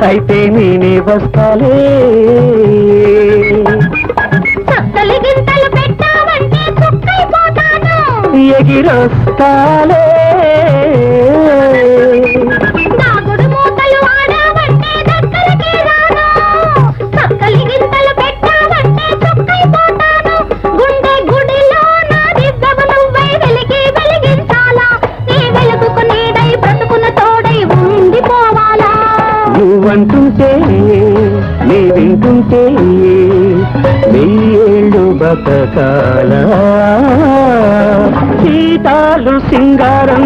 అయితే నేనే వస్తాలే. చక్కలి గింతలు పెట్టావంటే చుక్కైపోతాను. ఎగిరొస్తాలే. దాగుడు మూతలు ఆడావంటే దగ్గరికి రాను. చక్కలి గింతలు పెట్టావంటే చుక్కైపోతాను. గుండె గుడిలో నా దివ్వెవు నువ్వై వెలిగి వెలిగించాలా. నీ వెలుగుకు నీడై బ్రతుకున తోడై ఉండిపోవాలా. నువ్వంటుంటే నీ వింటుంటే వెయ్యేళ్ళు బతకాల. సీతాలు సింగారం